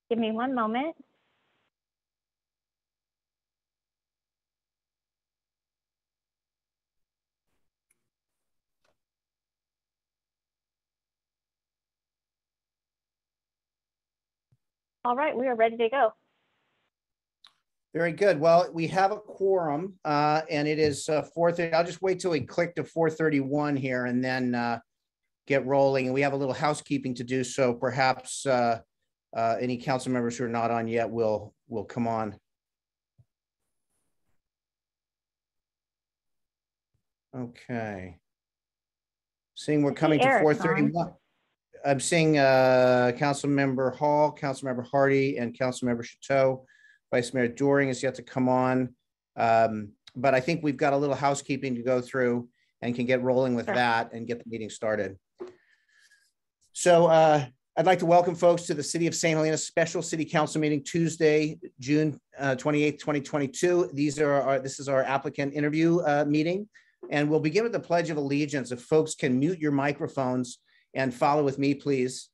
Give me one moment. All right, we are ready to go. Very good. Well, we have a quorum and it is 4:30. I'll just wait till we click to 4:31 here and then get rolling. And we have a little housekeeping to do. So perhaps any council members who are not on yet will come on. Okay. Seeing we're coming to 4:31. I'm seeing Councilmember Hall, Councilmember Hardy, and Councilmember Chateau. Vice Mayor Doring is yet to come on. But I think we've got a little housekeeping to go through and can get rolling with that and get the meeting started. So I'd like to welcome folks to the City of St. Helena Special City Council meeting Tuesday, June 28th, 2022. This is our applicant interview meeting. And we'll begin with the Pledge of Allegiance. If folks can mute your microphones and follow with me, please.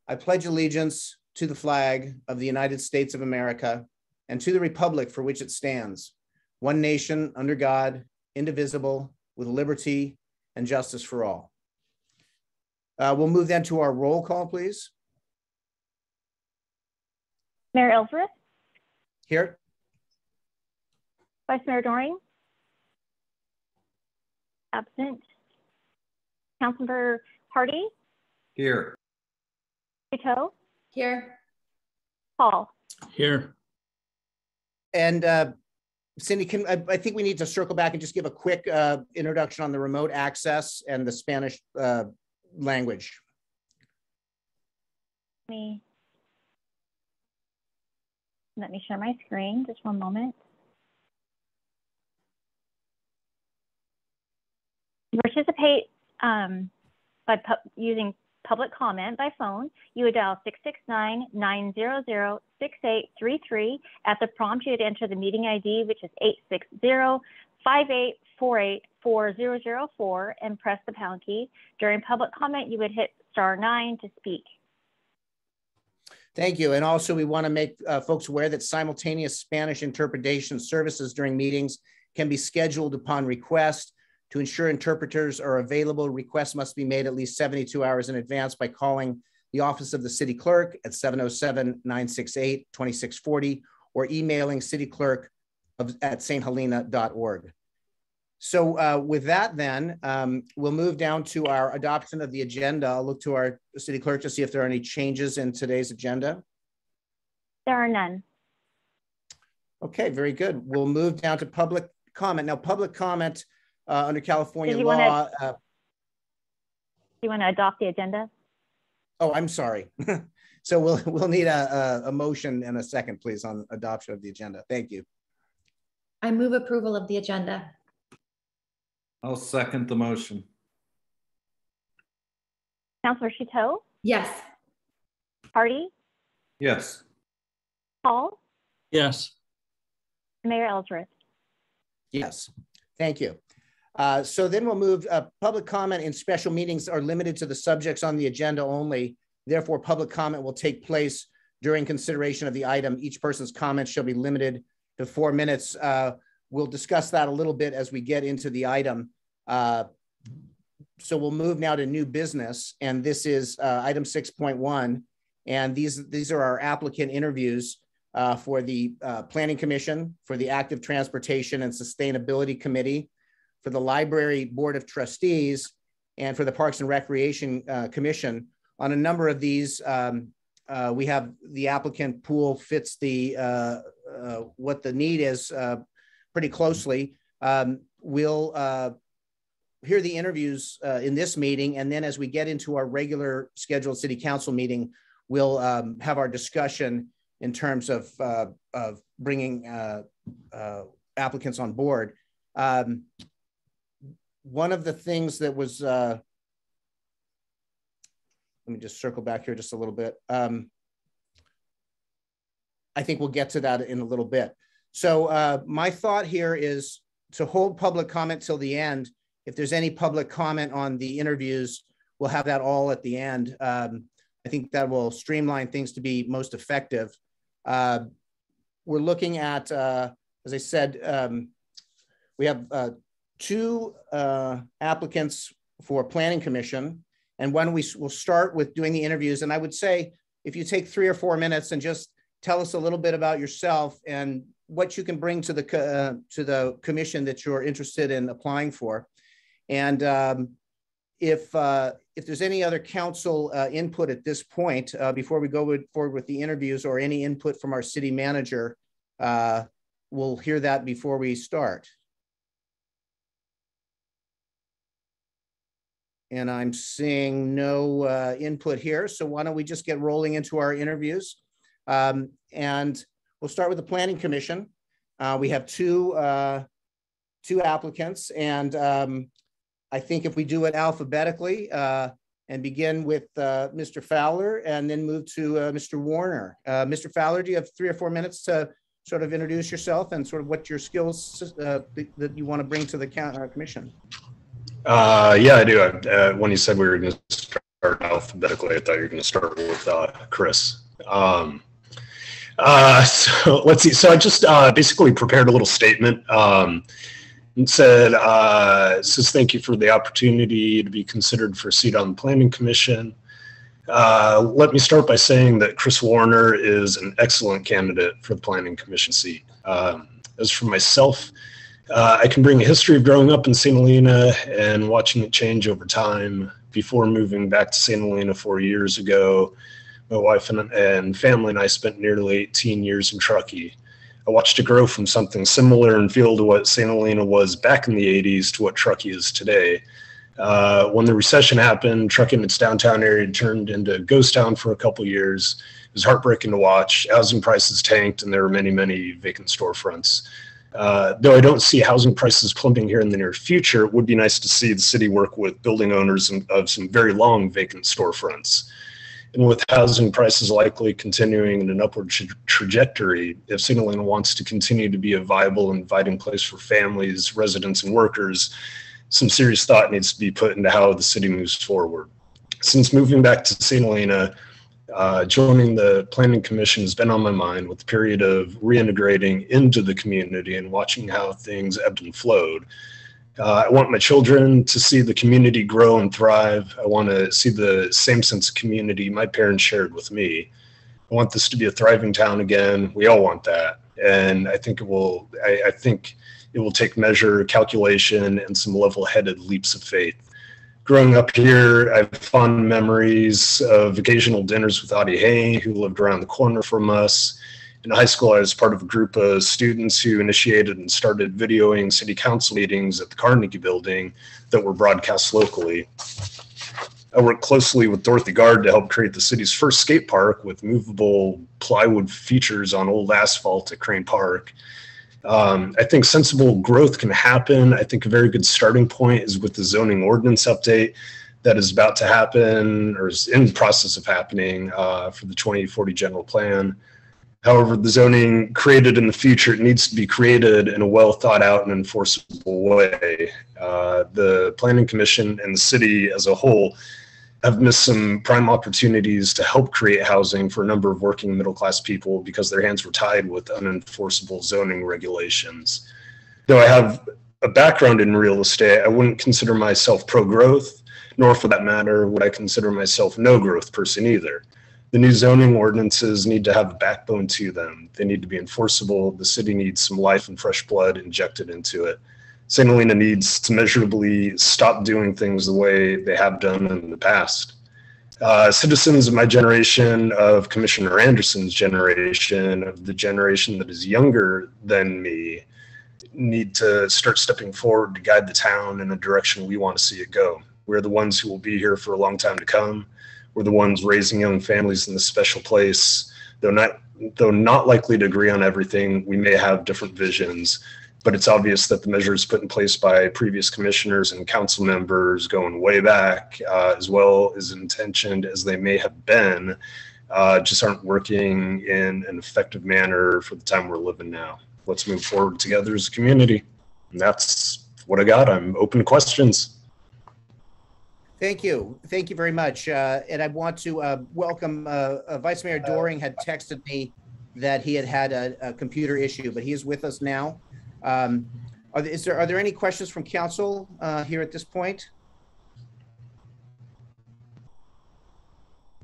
I pledge allegiance to the flag of the United States of America and to the republic for which it stands, one nation under God, indivisible, with liberty and justice for all. We'll move then to our roll call, please. Mayor Ellsworth. Here. Vice Mayor Doring. Absent. Councilmember Hardy. Here. Chateau. Here. Hall. Here. And Cindy, I think we need to circle back and just give a quick introduction on the remote access and the Spanish language. Let me share my screen, just one moment. Participate by using public comment by phone. You would dial 669-900-6833. At the prompt, you would enter the meeting ID, which is 860-5848-4004, and press the pound key. During public comment, you would hit *9 to speak. Thank you. And also we want to make folks aware that simultaneous Spanish interpretation services during meetings can be scheduled upon request. To ensure interpreters are available, requests must be made at least 72 hours in advance by calling the office of the city clerk at 707-968-2640 or emailing cityclerk@sthelena.org. So with that then, we'll move down to our adoption of the agenda. I'll look to our city clerk to see if there are any changes in today's agenda. There are none. Okay, very good. We'll move down to public comment. Now, public comment under California law. Do you want to adopt the agenda? Oh, I'm sorry. So we'll need a motion and a second, please, on adoption of the agenda. Thank you. I move approval of the agenda. I'll second the motion. Councilor Chateau? Yes. Hardy? Yes. Hall? Yes. Mayor Ellsworth? Yes. Thank you. So then we'll move, public comment in special meetings are limited to the subjects on the agenda only. Therefore, public comment will take place during consideration of the item. Each person's comment shall be limited to 4 minutes. We'll discuss that a little bit as we get into the item. So we'll move now to new business. And this is item 6.1. And these are our applicant interviews for the Planning Commission, for the Active Transportation and Sustainability Committee, for the Library Board of Trustees, and for the Parks and Recreation Commission. On a number of these, we have the applicant pool fits the what the need is pretty closely. We'll hear the interviews in this meeting, and then as we get into our regular scheduled city council meeting, we'll have our discussion in terms of bringing applicants on board. One of the things that was, let me just circle back here just a little bit. I think we'll get to that in a little bit. So my thought here is to hold public comment till the end. If there's any public comment on the interviews, we'll have that all at the end. think that will streamline things to be most effective. We're looking at, as I said, we have 2 applicants for Planning Commission, and we'll start with doing the interviews. And I would say, if you take 3 or 4 minutes and just tell us a little bit about yourself and what you can bring to the commission that you're interested in applying for. And if there's any other council input at this point, before we go forward with the interviews, or any input from our city manager, we'll hear that before we start. And I'm seeing no input here. So why don't we just get rolling into our interviews? And we'll start with the Planning Commission. We have two applicants, and I think if we do it alphabetically and begin with Mr. Fowler and then move to Mr. Warner. Mr. Fowler, do you have 3 or 4 minutes to sort of introduce yourself and sort of what your skills that you want to bring to the commission? Yeah, I do. When you said we were going to start alphabetically, I thought you were going to start with Chris. So let's see. So I just basically prepared a little statement and said, says thank you for the opportunity to be considered for a seat on the Planning Commission. Let me start by saying that Chris Warner is an excellent candidate for the Planning Commission seat. As for myself, I can bring a history of growing up in St. Helena and watching it change over time. Before moving back to St. Helena 4 years ago, my wife and family and I spent nearly 18 years in Truckee. I watched it grow from something similar in feel to what St. Helena was back in the 80s to what Truckee is today. When the recession happened, Truckee and its downtown area turned into a ghost town for a couple of years. It was heartbreaking to watch. Housing prices tanked, and there were many, many vacant storefronts. Though I don't see housing prices plummeting here in the near future, it would be nice to see the city work with building owners of some very long vacant storefronts. And with housing prices likely continuing in an upward trajectory, if St. Helena wants to continue to be a viable and inviting place for families, residents, and workers, some serious thought needs to be put into how the city moves forward. Since moving back to St. Helena, joining the Planning Commission has been on my mind, with the period of reintegrating into the community and watching how things ebbed and flowed. I want my children to see the community grow and thrive. I want to see the same sense of community my parents shared with me. I want this to be a thriving town again. We all want that. And I think it will, I think it will take measure, calculation, and some level-headed leaps of faith. Growing up here, I have fond memories of occasional dinners with Hale, who lived around the corner from us. In high school, I was part of a group of students who initiated and started videoing city council meetings at the Carnegie Building that were broadcast locally. I worked closely with Dorothy Gard to help create the city's first skate park with movable plywood features on old asphalt at Crane Park. I think sensible growth can happen. I think a very good starting point is with the zoning ordinance update that is about to happen, or is in the process of happening, for the 2040 general plan. However, the zoning created in the future, it needs to be created in a well thought out and enforceable way. The Planning Commission and the city as a whole have missed some prime opportunities to help create housing for a number of working middle class people because their hands were tied with unenforceable zoning regulations. Though I have a background in real estate, I wouldn't consider myself pro-growth, nor for that matter would I consider myself no-growth person either. The new zoning ordinances need to have a backbone to them. They need to be enforceable. The city needs some life and fresh blood injected into it. St. Helena needs to measurably stop doing things the way they have done in the past. Citizens of my generation, of Commissioner Anderson's generation, of the generation that is younger than me, need to start stepping forward to guide the town in a direction we want to see it go. We're the ones who will be here for a long time to come. We're the ones raising young families in this special place. Though not likely to agree on everything, we may have different visions, but it's obvious that the measures put in place by previous commissioners and council members going way back, as well as intentioned as they may have been, just aren't working in an effective manner for the time we're living now. Let's move forward together as a community. And that's what I got. I'm open to questions. Thank you. Thank you very much. And I want to welcome Vice Mayor Doring had texted me that he had a computer issue, but he is with us now. Are there any questions from council here at this point?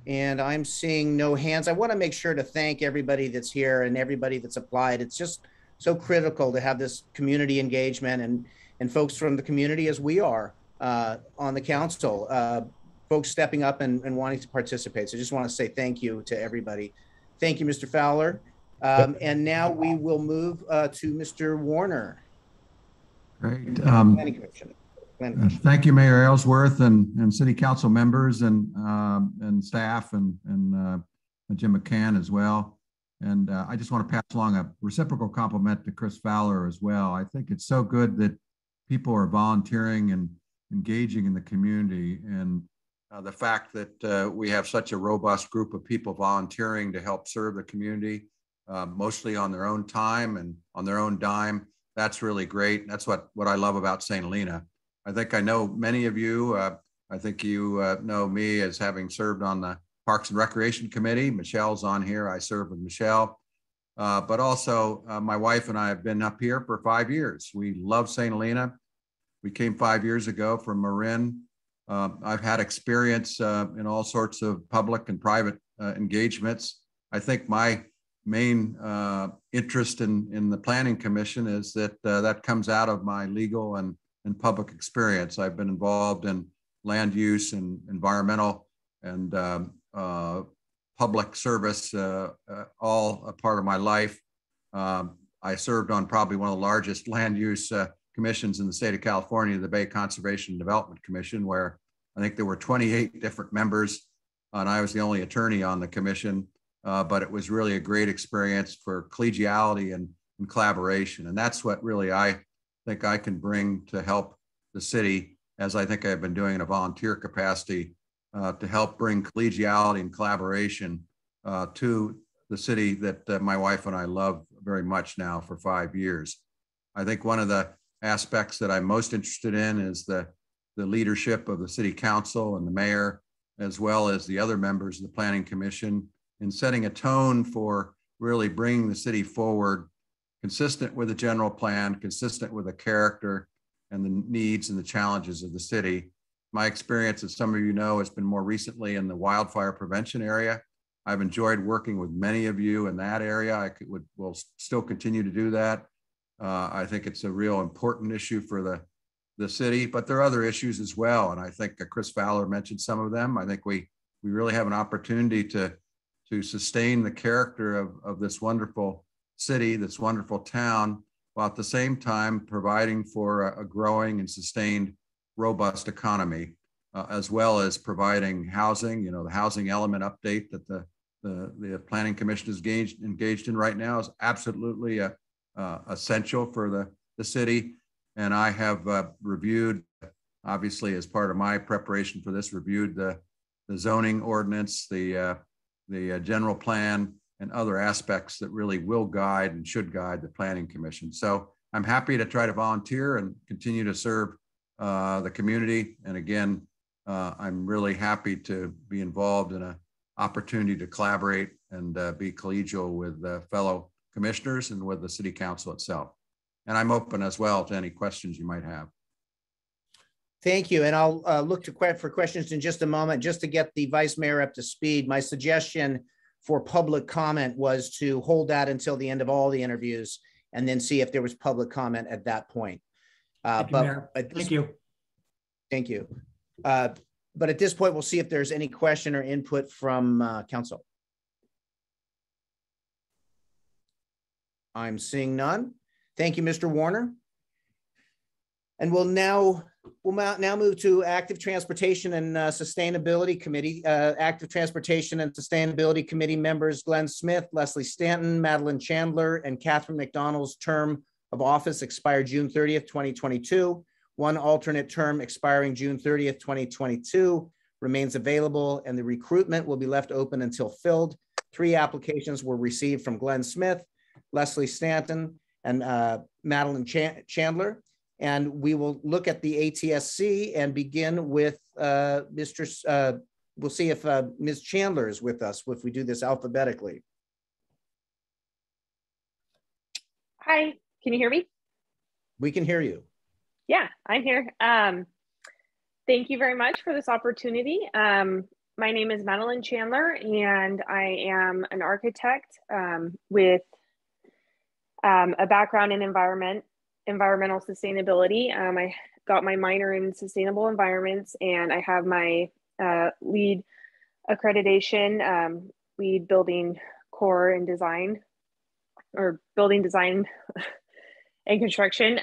And I'm seeing no hands. I want to make sure to thank everybody that's here and everybody that's applied. It's just so critical to have this community engagement and folks from the community, as we are on the council, folks stepping up and wanting to participate. So I just want to say thank you to everybody. Thank you, Mr. Fowler. And now we will move to Mr. Warner. Great. Planning Commission. Thank you, Mayor Ellsworth and City Council members and staff and Jim McCann as well. And I just want to pass along a reciprocal compliment to Chris Fowler as well. I think it's so good that people are volunteering and engaging in the community, and the fact that we have such a robust group of people volunteering to help serve the community, mostly on their own time and on their own dime. That's really great. That's what I love about St. Helena. I think I know many of you. I think you know me as having served on the Parks and Recreation Committee. Michelle's on here. I serve with Michelle. But also my wife and I have been up here for 5 years. We love St. Helena. We came 5 years ago from Marin. I've had experience in all sorts of public and private engagements. I think my main interest in the Planning Commission is that that comes out of my legal and public experience. I've been involved in land use and environmental and public service all a part of my life. I served on probably one of the largest land use commissions in the state of California, the Bay Conservation and Development Commission, where I think there were 28 different members, and I was the only attorney on the commission. But it was really a great experience for collegiality and collaboration. And that's what really I think I can bring to help the city, as I think I've been doing in a volunteer capacity, to help bring collegiality and collaboration to the city that my wife and I love very much now for 5 years. I think one of the aspects that I'm most interested in is the leadership of the city council and the mayor, as well as the other members of the Planning Commission, in setting a tone for really bringing the city forward, consistent with the general plan, consistent with the character and the needs and the challenges of the city. My experience, as some of you know, has been more recently in the wildfire prevention area. I've enjoyed working with many of you in that area. Will still continue to do that. I think it's a real important issue for the city, but there are other issues as well. And I think Chris Fowler mentioned some of them. I think we really have an opportunity to sustain the character of this wonderful city, this wonderful town, while at the same time providing for a growing and sustained robust economy, as well as providing housing. You know, the housing element update that the Planning Commission is engaged in right now is absolutely essential for the city. And I have reviewed, obviously as part of my preparation for this, reviewed the zoning ordinance, the general plan, and other aspects that really will guide and should guide the Planning Commission. So I'm happy to try to volunteer and continue to serve the community. And again, I'm really happy to be involved in an opportunity to collaborate and be collegial with fellow commissioners and with the City Council itself. And I'm open as well to any questions you might have. Thank you. And I'll look for questions in just a moment, just to get the Vice Mayor up to speed. My suggestion for public comment was to hold that until the end of all the interviews and then see if there was public comment at that point. Thank you, Mayor. Thank you. Thank you. But at this point, we'll see if there's any question or input from council. I'm seeing none. Thank you, Mr. Warner. And we'll now move to Active Transportation and Sustainability Committee. Active Transportation and Sustainability Committee members Glenn Smith, Leslie Stanton, Madeline Chandler, and Catherine McDonald's term of office expired June 30th, 2022. One alternate term expiring June 30th, 2022 remains available, and the recruitment will be left open until filled. 3 applications were received from Glenn Smith, Leslie Stanton, and Madeline Chandler. And we will look at the ATSC and begin with we'll see if Ms. Chandler is with us, if we do this alphabetically. Hi, can you hear me? We can hear you. Yeah, I'm here. Thank you very much for this opportunity. My name is Madeline Chandler, and I am an architect with a background in environmental sustainability. I got my minor in sustainable environments, and I have my LEED accreditation, LEED building core and design, or building design and construction.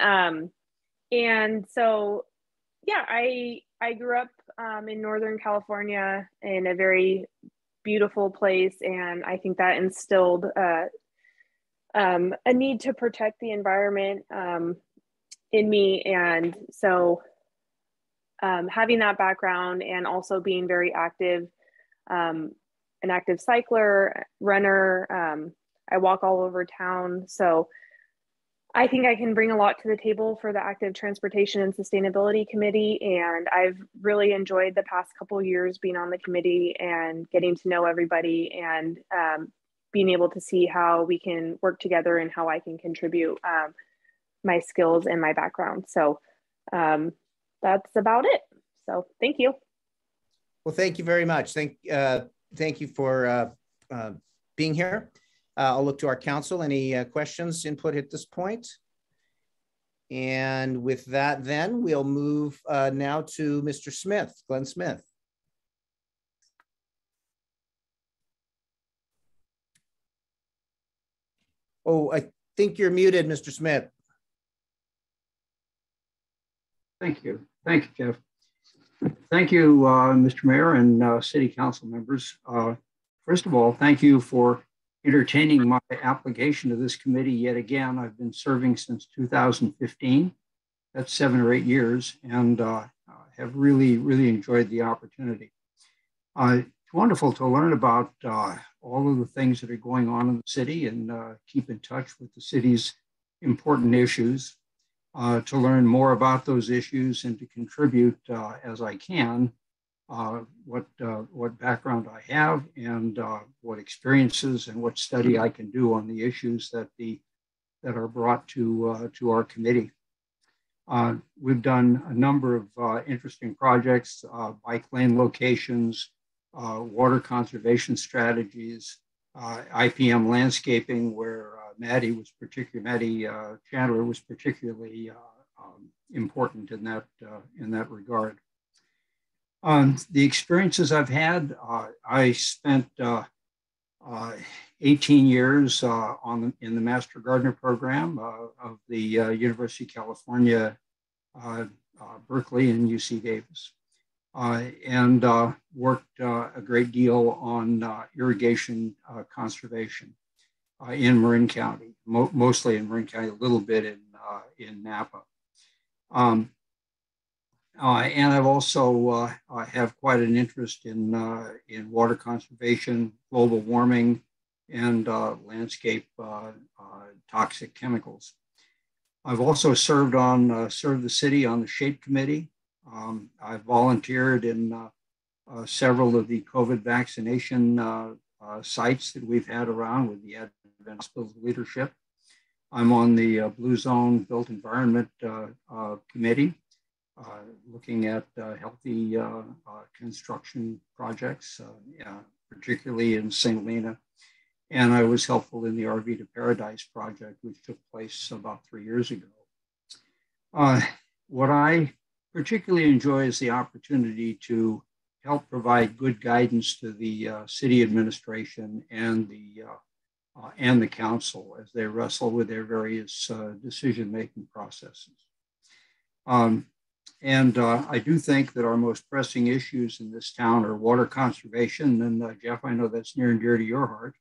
And so, yeah, I grew up in Northern California in a very beautiful place, and I think that instilled a need to protect the environment in me. And so having that background and also being very active, an active cycler, runner, I walk all over town. So I think I can bring a lot to the table for the Active Transportation and Sustainability Committee. And I've really enjoyed the past couple of years being on the committee and getting to know everybody, and being able to see how we can work together and how I can contribute my skills and my background. So that's about it. So thank you. Well, thank you very much. Thank you for being here. I'll look to our council. Any questions, input at this point? And with that, then we'll move now to Mr. Smith, Glenn Smith. Oh, I think you're muted, Mr. Smith. Thank you. Thank you, Jeff. Thank you, Mr. Mayor and City Council members. First of all, thank you for entertaining my application to this committee yet again. I've been serving since 2015. That's 7 or 8 years, and have really enjoyed the opportunity. It's wonderful to learn about all of the things that are going on in the city, and keep in touch with the city's important issues, to learn more about those issues and to contribute as I can what background I have, and what experiences and what study I can do on the issues that are brought to our committee. We've done a number of interesting projects, bike lane locations, water conservation strategies, IPM landscaping, where Maddie Chandler was particularly important in that regard. The experiences I've had, I spent 18 years in the Master Gardener program of the University of California, Berkeley and UC Davis, and worked a great deal on irrigation conservation in Marin County, mostly in Marin County, a little bit in Napa. And I've also have quite an interest in water conservation, global warming, and landscape toxic chemicals. I've also served the city on the SHAPE committee. I've volunteered in several of the COVID vaccination sites that we've had around with the Advent Hospital leadership. I'm on the Blue Zone Built Environment Committee, looking at healthy construction projects, particularly in St. Helena. And I was helpful in the RV to Paradise project, which took place about 3 years ago. What I particularly enjoy is the opportunity to help provide good guidance to the city administration and the council as they wrestle with their various decision-making processes. And I do think that our most pressing issues in this town are water conservation. And Jeff, I know that's near and dear to your heart.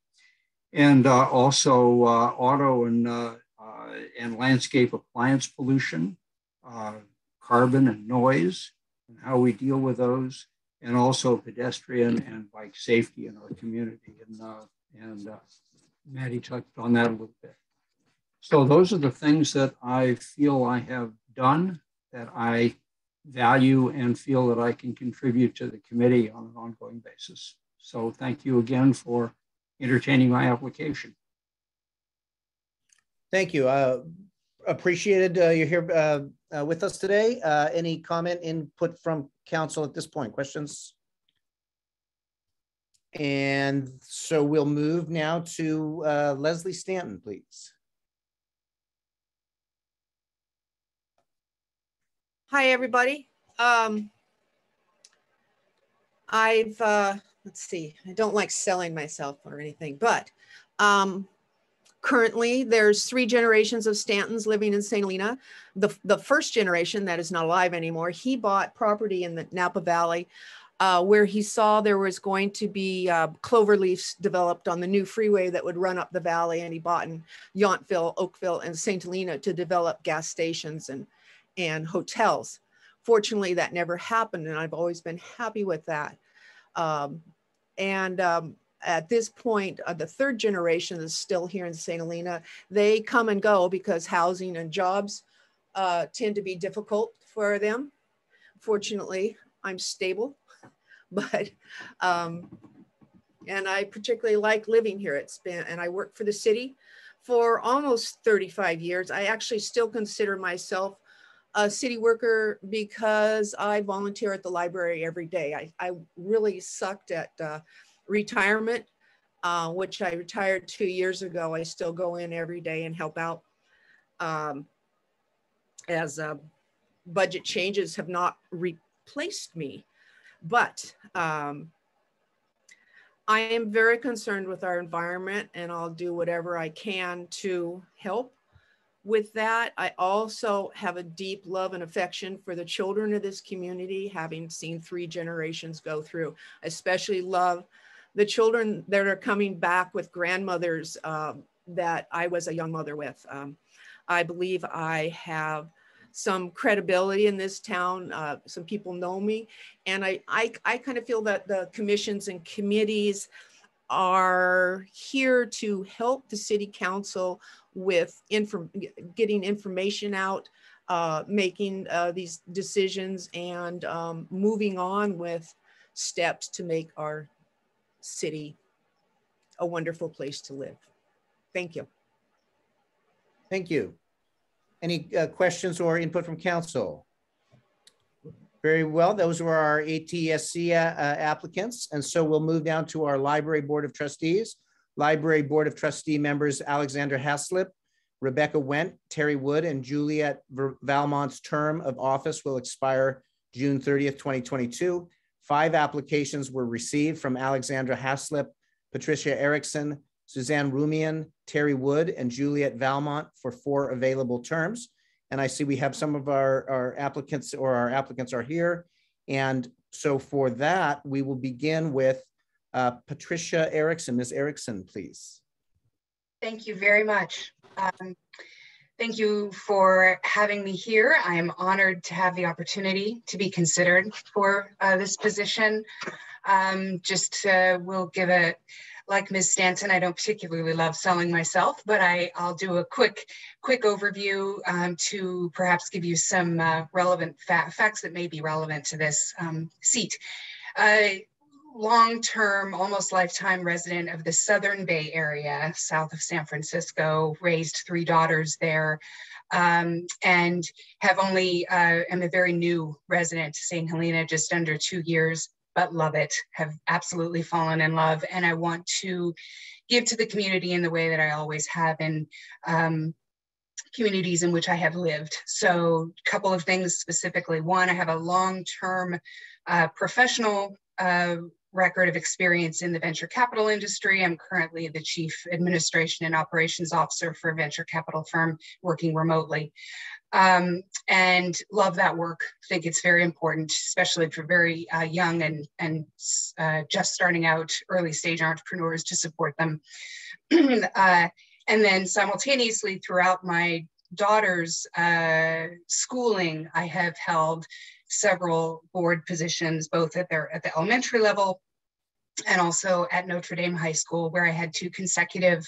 And also auto and landscape appliance pollution, carbon and noise, and how we deal with those, and also pedestrian and bike safety in our community. And Maddie touched on that a little bit. So those are the things that I feel I have done that I value and feel that I can contribute to the committee on an ongoing basis. So thank you again for entertaining my application. Thank you. Appreciated you're here with us today. Any comment, input from council at this point? Questions? And so we'll move now to Leslie Stanton, please. Hi, everybody. Let's see, I don't like selling myself or anything, but currently there's 3 generations of Stantons living in St. Helena. The first generation that is not alive anymore, he bought property in the Napa Valley where he saw there was going to be clover leaves developed on the new freeway that would run up the valley, and he bought in Yountville, Oakville, and St. Helena to develop gas stations and hotels. Fortunately, that never happened, and I've always been happy with that. At this point, the 3rd generation is still here in St. Helena. They come and go because housing and jobs tend to be difficult for them. Fortunately, I'm stable, but and I particularly like living here. And I work for the city for almost 35 years. I actually still consider myself a city worker because I volunteer at the library every day. I really sucked at retirement, which I retired 2 years ago. I still go in every day and help out as budget changes have not replaced me. But I am very concerned with our environment, and I'll do whatever I can to help with that. I also have a deep love and affection for the children of this community, having seen 3 generations go through. I especially love the children that are coming back with grandmothers that I was a young mother with. I believe I have some credibility in this town. Some people know me, and I kind of feel that the commissions and committees are here to help the city council with getting information out, making these decisions, and moving on with steps to make our city a wonderful place to live. Thank you. Thank you. Any questions or input from council? Very well, those were our ATSC applicants. And so we'll move down to our Library Board of Trustees. Library Board of Trustee members Alexandra Haslip, Rebecca Wendt, Terry Wood, and Juliet Valmont's term of office will expire June 30th, 2022. 5 applications were received from Alexandra Haslip, Patricia Erickson, Suzanne Rumian, Terry Wood, and Juliet Valmont for 4 available terms. And I see we have some of our applicants are here. And so for that, we will begin with Patricia Erickson. Ms. Erickson, please. Thank you very much. Thank you for having me here. I am honored to have the opportunity to be considered for this position. We'll give it, like Ms. Stanton, I don't particularly love selling myself, but I'll do a quick overview to perhaps give you some relevant facts that may be relevant to this seat. Long-term, almost lifetime resident of the Southern Bay Area, south of San Francisco, raised 3 daughters there, and have only, am a very new resident to St. Helena, just under 2 years, but love it, have absolutely fallen in love. And I want to give to the community in the way that I always have in communities in which I have lived. So a couple of things specifically. One, I have a long-term professional record of experience in the venture capital industry. I'm currently the Chief Administration and Operations Officer for a venture capital firm working remotely. And love that work. I think it's very important, especially for very young and just starting out early stage entrepreneurs, to support them. And then simultaneously throughout my daughter's schooling, I have held several board positions, both at the elementary level and also at Notre Dame High School, where I had 2 consecutive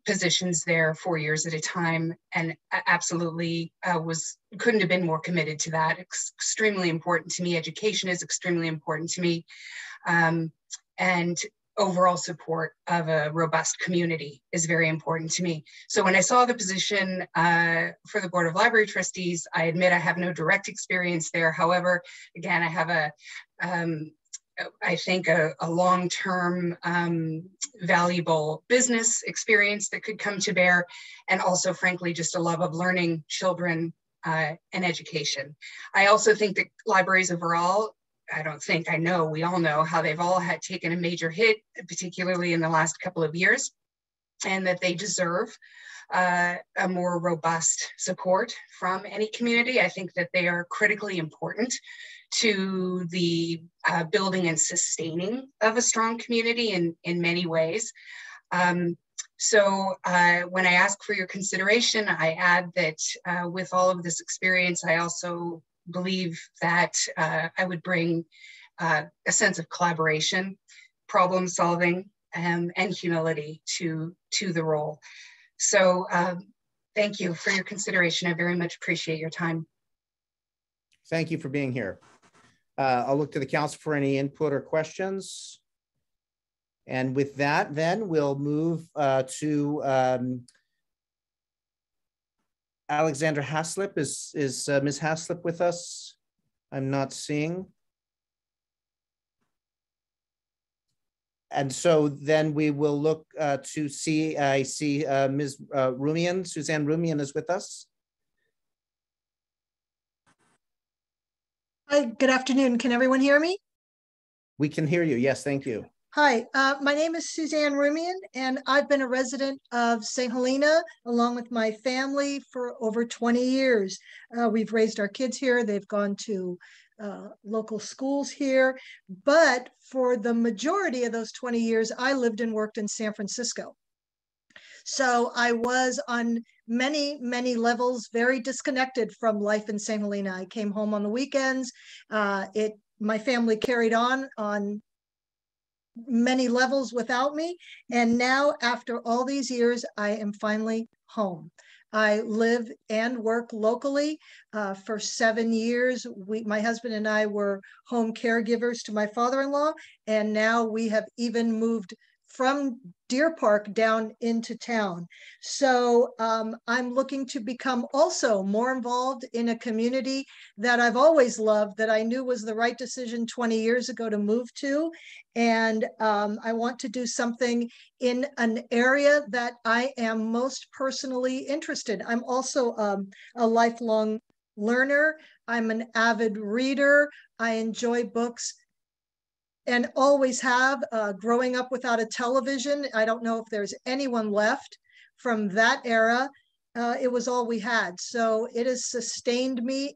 positions there 4 years at a time, and absolutely couldn't have been more committed to that. It's extremely important to me. Education is extremely important to me. And overall support of a robust community is very important to me. So when I saw the position for the Board of Library Trustees, I admit I have no direct experience there. However, again, I have I think a long-term valuable business experience that could come to bear, and also frankly, just a love of learning, children, and education. I also think that libraries overall, I know, we all know how they've all had taken a major hit, particularly in the last couple of years, and that they deserve a more robust support from any community. I think that they are critically important to the building and sustaining of a strong community in many ways. So when I ask for your consideration, I add that with all of this experience, I also believe that I would bring a sense of collaboration, problem solving, and humility to the role. So thank you for your consideration. I very much appreciate your time. Thank you for being here. I'll look to the council for any input or questions. And with that, then we'll move to Alexandra Haslip. Is Ms. Haslip with us? I'm not seeing. And so then we will look to see, I see Ms. Rumian, Suzanne Rumian is with us. Hi, good afternoon. Can everyone hear me? We can hear you. Yes, thank you. Hi, my name is Suzanne Rumian, and I've been a resident of St. Helena along with my family for over 20 years. We've raised our kids here. They've gone to local schools here. But for the majority of those 20 years, I lived and worked in San Francisco. So I was on many, many levels very disconnected from life in St. Helena. I came home on the weekends. My family carried on many levels without me. And now, after all these years, I am finally home. I live and work locally. For 7 years, my husband and I were home caregivers to my father-in-law, and now we have even moved from Deer Park down into town. So I'm looking to become also more involved in a community that I've always loved, that I knew was the right decision 20 years ago to move to. And I want to do something in an area that I am most personally interested. I'm also a lifelong learner. I'm an avid reader. I enjoy books and always have. Growing up without a television, I don't know if there's anyone left from that era. It was all we had. So it has sustained me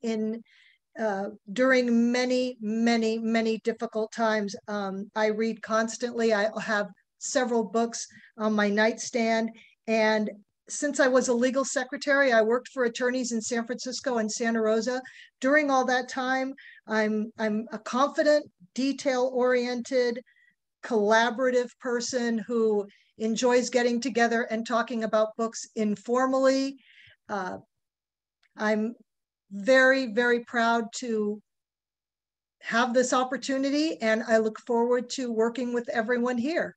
during many, many, many difficult times. I read constantly. I have several books on my nightstand. And since I was a legal secretary, I worked for attorneys in San Francisco and Santa Rosa. During all that time, I'm a confident, detail-oriented, collaborative person who enjoys getting together and talking about books informally. I'm very, very proud to have this opportunity, and I look forward to working with everyone here.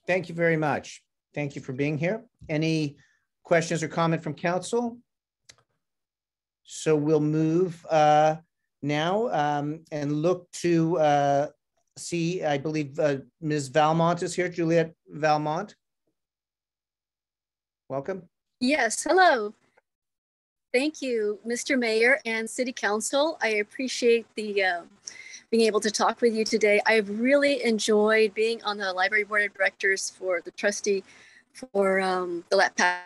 Thank you very much. Thank you for being here. Any questions or comment from council? So we'll move now and look to see, I believe Ms. Valmont is here, Juliet Valmont. Welcome. Yes, hello. Thank you, Mr. Mayor and City Council. I appreciate the being able to talk with you today. I've really enjoyed being on the Library Board of Directors for the trustee for the past.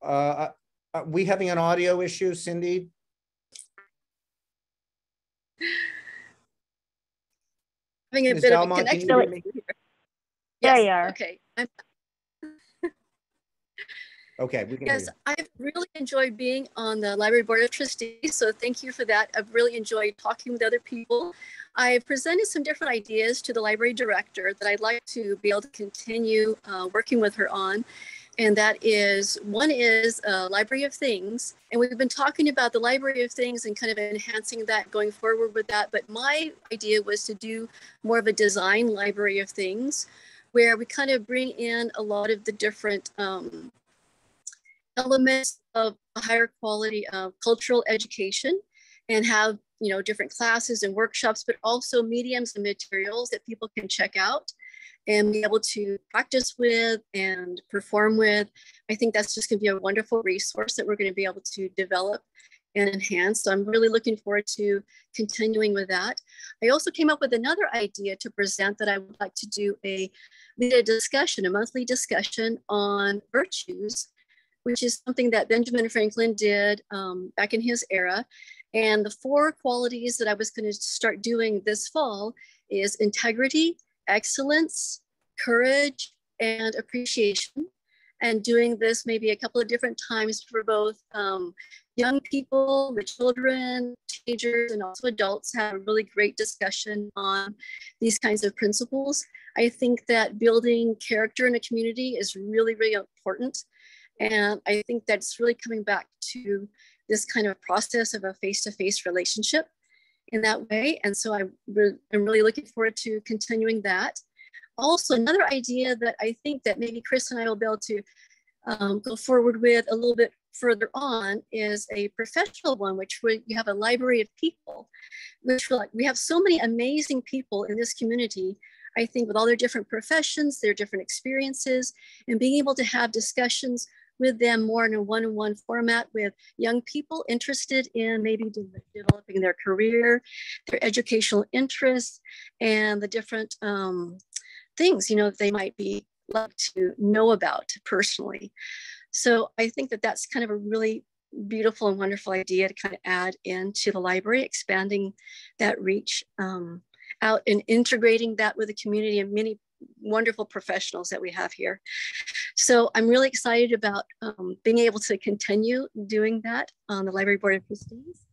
Are we having an audio issue, Cindy? Having a Ms. bit Valmont, of a connection. There you are. Okay. Okay, we can hear you. I've really enjoyed being on the Library Board of Trustees, so thank you for that. I've really enjoyed talking with other people. I presented some different ideas to the library director that I'd like to be able to continue working with her on. And that is, one is a Library of Things. And we've been talking about the Library of Things and kind of enhancing that, going forward with that. But my idea was to do more of a design Library of Things, where we kind of bring in a lot of the different elements of a higher quality of cultural education, and have, you know, different classes and workshops, but also mediums and materials that people can check out and be able to practice with and perform with. I think that's just going to be a wonderful resource that we're going to be able to develop and enhance. So I'm really looking forward to continuing with that. I also came up with another idea to present, that I would like to do lead a discussion, a monthly discussion on virtues, which is something that Benjamin Franklin did back in his era. And the 4 qualities that I was going to start doing this fall is integrity, excellence, courage, and appreciation. And doing this maybe a couple of different times for both young people, the children, teenagers, and also adults, have a really great discussion on these kinds of principles. I think that building character in a community is really, really important. And I think that's really coming back to this kind of process of a face-to-face relationship in that way. And so I'm really looking forward to continuing that. Also, another idea that I think that maybe Chris and I will be able to go forward with a little bit further on is a professional one, which you have a library of people, which we have so many amazing people in this community, I think, with all their different professions, their different experiences, and being able to have discussions with them more in a one-on-one format with young people interested in maybe developing their career, their educational interests, and the different things, you know, they might be like to know about personally. So I think that that's kind of a really beautiful and wonderful idea to kind of add into the library, expanding that reach out and integrating that with the community and many wonderful professionals that we have here. So I'm really excited about being able to continue doing that on the Library Board of Trustees,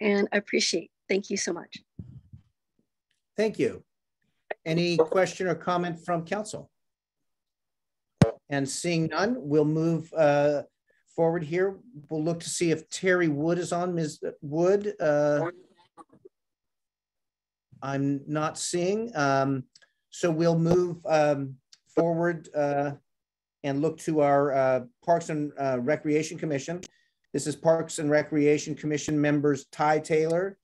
and I appreciate. Thank you so much. Thank you. Any question or comment from council? And seeing none, we'll move forward here. We'll look to see if Terry Wood is on. Ms. Wood, I'm not seeing. So we'll move forward and look to our Parks and Recreation Commission. This is Parks and Recreation Commission members Ty Taylor,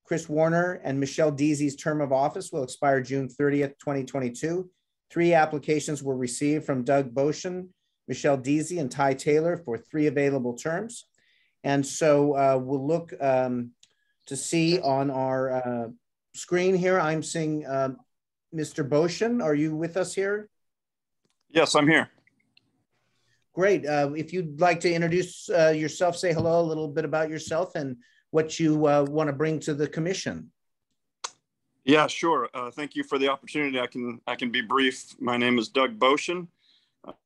Chris Warner, and Michelle Deasy's term of office will expire June 30th, 2022. 3 applications were received from Doug Boshin, Michelle Deasy, and Ty Taylor for 3 available terms. And so we'll look to see on our screen here, I'm seeing Mr. Boshin. Are you with us here? Yes, I'm here. Great. If you'd like to introduce yourself, say hello, a little bit about yourself and what you want to bring to the commission. Yeah, sure. Thank you for the opportunity. I can be brief. My name is Doug Boshin.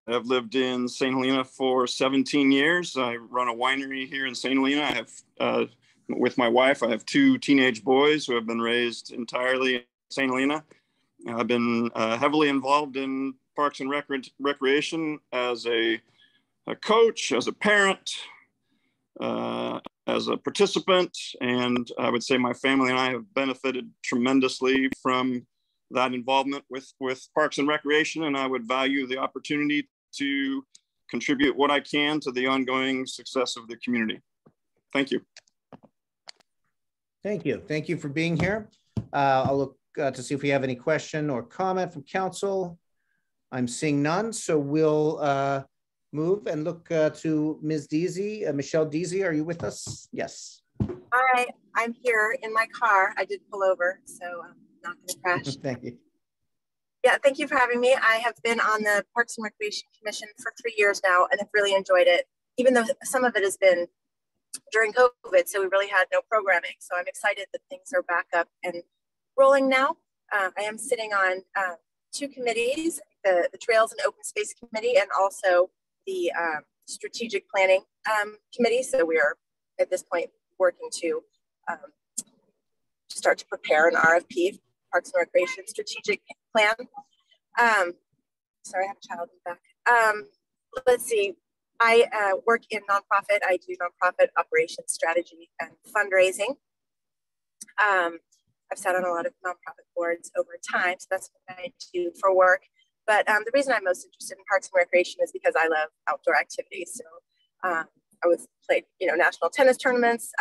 I've lived in St. Helena for 17 years. I run a winery here in St. Helena. I have, with my wife, I have 2 teenage boys who have been raised entirely in St. Helena. I've been heavily involved in Parks and Recreation as a coach, as a parent, as a participant, and I would say my family and I have benefited tremendously from that involvement with Parks and Recreation, and I would value the opportunity to contribute what I can to the ongoing success of the community. Thank you. Thank you. Thank you for being here. I'll look to see if we have any question or comment from council. I'm seeing none, so we'll move and look to Ms. Deasy. Michelle Deasy, are you with us? Yes. Hi, I'm here in my car. I did pull over, so I'm not going to crash. Thank you. Yeah, thank you for having me. I have been on the Parks and Recreation Commission for 3 years now and have really enjoyed it, even though some of it has been during COVID, so we really had no programming. So I'm excited that things are back up and rolling now. I am sitting on 2 committees, the Trails and Open Space Committee and also the Strategic Planning Committee. So we are at this point working to start to prepare an RFP, Parks and Recreation Strategic Plan. Sorry, I have a child in the back. Let's see. I work in nonprofit. I do nonprofit operations strategy and fundraising. I've sat on a lot of nonprofit boards over time, so that's what I do for work. But the reason I'm most interested in Parks and Recreation is because I love outdoor activities. So I played, national tennis tournaments.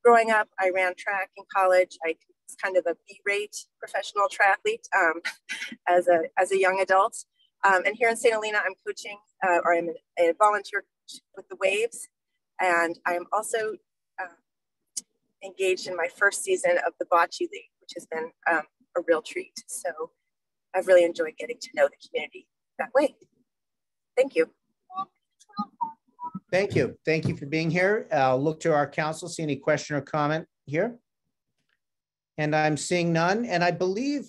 Growing up, I ran track in college. I was kind of a B-rate professional triathlete as a young adult. And here in St. Helena, I'm coaching, or I'm a volunteer with the Waves. And I'm also engaged in my first season of the Bocce League, which has been a real treat. So I've really enjoyed getting to know the community that way. Thank you. Thank you. Thank you for being here. I'll look to our council, see any question or comment here. And I'm seeing none. And I believe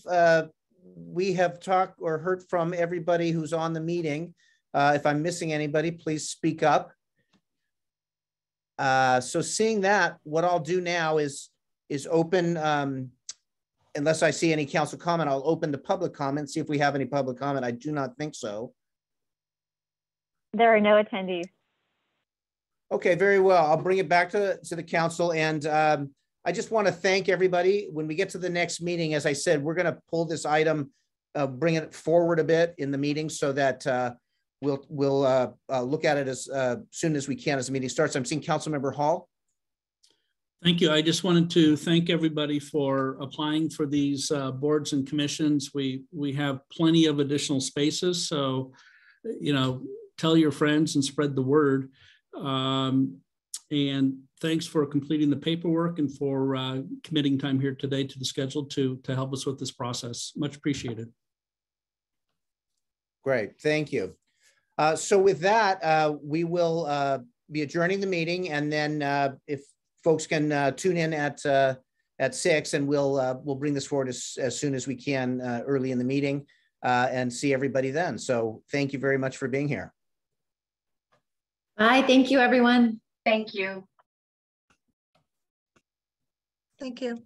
we have talked or heard from everybody who's on the meeting. If I'm missing anybody, please speak up. So seeing that, what I'll do now is open, unless I see any council comment, I'll open the public comment, see if we have any public comment. I do not think so. There are no attendees. Okay, very well. I'll bring it back to the council. And I just want to thank everybody. When we get to the next meeting, as I said, we're going to pull this item, bring it forward a bit in the meeting so that we'll look at it as soon as we can as the meeting starts. I'm seeing Councilmember Hall. Thank you. I just wanted to thank everybody for applying for these boards and commissions. We have plenty of additional spaces. So, tell your friends and spread the word. And thanks for completing the paperwork and for committing time here today to the schedule to help us with this process. Much appreciated. Great, thank you. So with that, we will be adjourning the meeting, and then if folks can tune in at 6, and we'll bring this forward as soon as we can early in the meeting and see everybody then. So thank you very much for being here. Bye. Thank you, everyone. Thank you. Thank you.